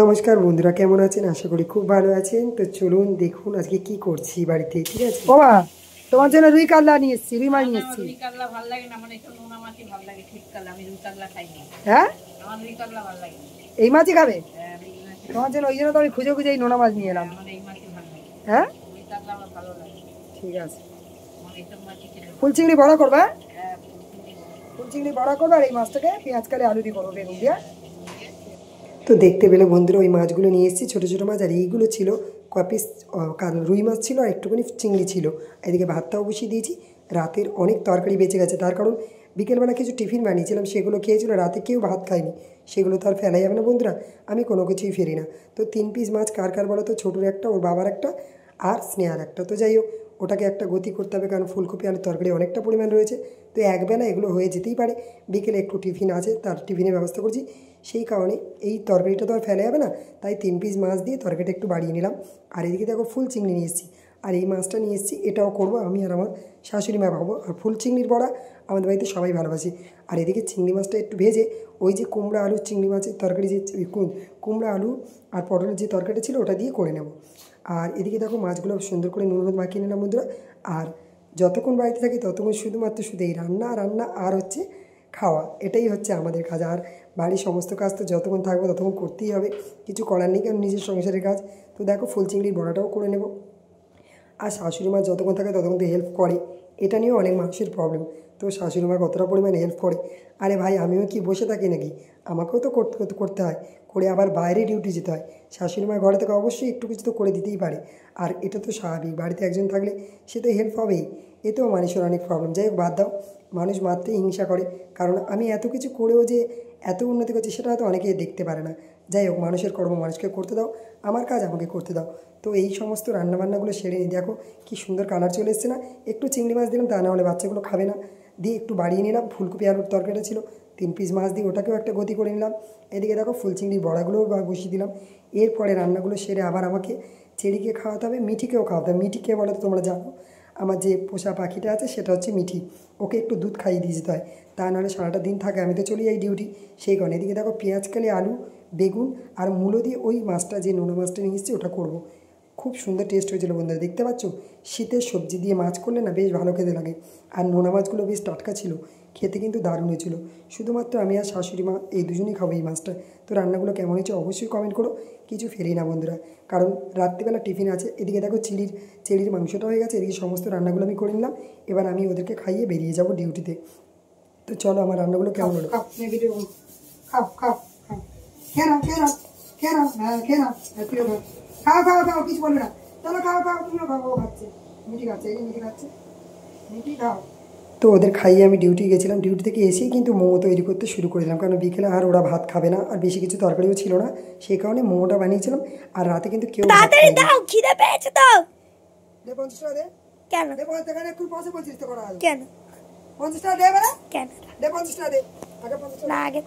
নমস্কার বন্ধুরা, কেমন আছেন? আশা করি খুব ভালো আছেন। তো চলুন দেখুন আজকে কি করছি বাড়িতে। ঠিক আছে বাবা, তোমার জন্য রুই কাতলা নিয়ে এসেছি, রুই মাছ নিয়ে এসেছি। রুই কাতলা ভালো লাগে না, মানে একটু নোনা মাছই ভালো লাগে। ঠিক কাতলা, আমি রুই কাতলা খাই না। হ্যাঁ, আমার রুই কাতলা ভালো লাগে। এই মাছই খাবে? হ্যাঁ, এই মাছই। তোমার জন্য ওই জন্য তো আমি খুঁজে খুঁজে এই নোনা মাছ নিয়ে এলাম। আমার এই মাছই ভালো লাগে। হ্যাঁ, রুই কাতলা আমার ভালো লাগে। ঠিক আছে। আমার এইসব মাছই খেতে ভালো লাগে। ফুল চিংড়ি বড়া করবে? হ্যাঁ, ফুল চিংড়ি বড়া করবে, আর এই মাছটাকে পেঁয়াজ কালে আলু দিয়ে করবো, বেগুন দিয়ে। তো দেখতে পেলে বন্ধুরা, ওই মাছগুলো নিয়ে এসেছি, ছোটো ছোটো মাছ। আর এইগুলো ছিল কপিস রুই মাছ ছিল, আর একটুখানি চিংড়ি ছিল। এদিকে ভাতটাও বসিয়ে দিয়েছি। রাতের অনেক তরকারি বেঁচে গেছে, তার কারণ বিকেলবেলা কিছু টিফিন বানিয়েছিলাম, সেগুলো খেয়েছিল। রাতে কেউ ভাত খায়নি, সেগুলো তো আর ফেলা যাবে না বন্ধুরা, আমি কোনো কিছুই ফেরি না। তো 3 পিস মাছ কার কার বলো তো? ছোটোর একটা, ওর বাবার একটা, আর স্নেহার একটা। তো যাই হোক, ওটাকে একটা গতি করতে হবে, কারণ ফুলকপি আলুর তরকারি অনেকটা পরিমাণ রয়েছে। তো একবেলা এগুলো হয়ে যেতেই পারে। বিকেলে একটু টিফিন আছে, তার টিফিনের ব্যবস্থা করছি। সেই কারণে এই তরকারিটা তো আর ফেলা যাবে না, তাই 3 পিস মাছ দিয়ে তরকারিটা একটু বাড়িয়ে নিলাম। আর এদিকে দেখো ফুল চিংড়ি নিয়ে এসেছি, আর এই মাছটা নিয়ে এসেছি, এটাও করবো আমি আর আমার শাশুড়ি মা খাবো। আর ফুল চিংড়ির বড়া আমাদের বাড়িতে সবাই ভালোবাসি। আর এদিকে চিংড়ি মাছটা একটু ভেজে ওই যে কুমড়া আলু চিংড়ি মাছের তরকারি, যে কুমড়া আলু আর পটলের যে তরকারিটা ছিল ওটা দিয়ে করে নেব। আর এদিকে দেখো মাছগুলো সুন্দর করে নুন হলুদ মাখিয়ে নিলাম বন্ধুরা। আর যতক্ষণ বাড়িতে থাকি ততক্ষণ শুধুমাত্র এই রান্না আর হচ্ছে খাওয়া, এটাই হচ্ছে আমাদের কাজ। আর বাড়ির সমস্ত কাজ তো যতক্ষণ থাকবো ততক্ষণ করতেই হবে, কিছু করার নেই, কারণ নিজের সংসারের কাজ। তো দেখো ফুল চিংড়ির বড়াটাও করে নেব। আর শাশুড়ি মা যতক্ষণ থাকে ততক্ষণ তো হেল্প করে, এটা নিয়েও অনেক মানুষের প্রবলেম। তো শাশুড়ি মা কতটা পরিমাণে হেল্প করে, আরে ভাই আমিও কি বসে থাকি নাকি? আমাকেও তো করতে হয়, করে আবার বাইরে ডিউটি যেতে হয়। শাশুড়ি মা ঘরে থেকে অবশ্যই একটু কিছু তো করে দিতেই পারে। আর এটা তো স্বাভাবিক, বাড়িতে একজন থাকলে সে তো হেল্প হবেই। এতেও মানুষের অনেক প্রবলেম। যাই হোক, বাদ দাও, মানুষ মাত্রই হিংসা করে, কারণ আমি এত কিছু করেও যে এত উন্নতি করছি সেটা হয়তো অনেকেই দেখতে পারে না। যাই হোক, মানুষের কর্ম মানুষকে করতে দাও, আমার কাজ আমাকে করতে দাও। তো এই সমস্ত রান্নাবান্নাগুলো সেরে নিই। দেখো কি সুন্দর কালার চলে এসছে না? একটু চিংড়ি মাছ দিলাম, তা না হলে বাচ্চাগুলো খাবে না, দিয়ে একটু বাড়িয়ে নিলাম। ফুলকপি আলুর তরকারিটা ছিল, 3 পিস মাছ দিয়ে ওটাকেও একটা গতি করে নিলাম। এদিকে দেখো ফুল চিংড়ির বড়াগুলোও বসিয়ে দিলাম। এরপরে রান্নাগুলো সেরে আবার আমাকে চেরিকে খাওয়াতে হবে, মিঠিকেও খাওয়াতে হবে। মিঠিকে বলে তো তোমরা জানো, আমার যে পোষা পাখিটা আছে সেটা হচ্ছে মিঠি, ওকে একটু দুধ খাইয়ে দিয়ে যেতে হয়, তা নাহলে সারাটা দিন থাকে, আমি তো চলে যাই ডিউটি। সেই কারণে এদিকে দেখো পেঁয়াজ কালি আলু বেগুন আর মূলো দিয়ে ওই মাছটা, যে নোনা মাছটা নিয়ে এসেছি, ওটা করবো। খুব সুন্দর টেস্ট হয়েছিল বন্ধুরা, দেখতে পাচ্ছ? শীতের সবজি দিয়ে মাছ করলে না বেশ ভালো খেতে লাগে। আর নোনা মাছগুলো বেশ টাটকা ছিল, খেতে কিন্তু দারুণ হয়েছিল। শুধুমাত্র আমি আর শাশুড়ি মা এই দুজনেই খাবো এই মাছটা। তো রান্নাগুলো কেমন হয়েছে অবশ্যই কমেন্ট করো, কিছু ফেরি না বন্ধুরা, কারণ রাত্রিবেলা টিফিন আছে। এদিকে দেখো চেলির মাংসটা হয়ে গেছে, এদিকে সমস্ত রান্নাগুলো আমি করে নিলাম। এবার আমি ওদেরকে খাইয়ে বেরিয়ে যাব ডিউটিতে। তো চলো আমার রান্নাগুলো কেমন হলো। খাও খাও খাও, খেয়ে নাও খেয়ে নাও খেয়ে নাও, হ্যাঁ খেয়ে নাও, খাও খাও খাও, কিছু বলবে না, চলো খাও খাও, তুমিও খাও। ও খাচ্ছে, মিঠি খাচ্ছে, এই মিঠি খাচ্ছে, মিঠি খাও। তো ওদের খাইয়ে আমি ডিউটি গেছিলাম, ডিউটি থেকে এসেই কিন্তু মোমো তৈরি করতে শুরু করে দিলাম, কারণ বিকেলে আর ওরা ভাত খাবে না, আর বেশি কিছু তরকারিও ছিল না, সেই কারণে মোমোটা বানিয়েছিলাম। আর রাতে কিন্তু কেউ তাড়াতাড়ি দাও, খিদে পেয়েছে তো। দে 50 টাকা দে। কেন দে? 50 টাকা একটু পয়সা বলছিস তো করা। কেন 50 টাকা দে, এবারে কেন দে 50 টাকা দে, আগে 50 টাকা না আগে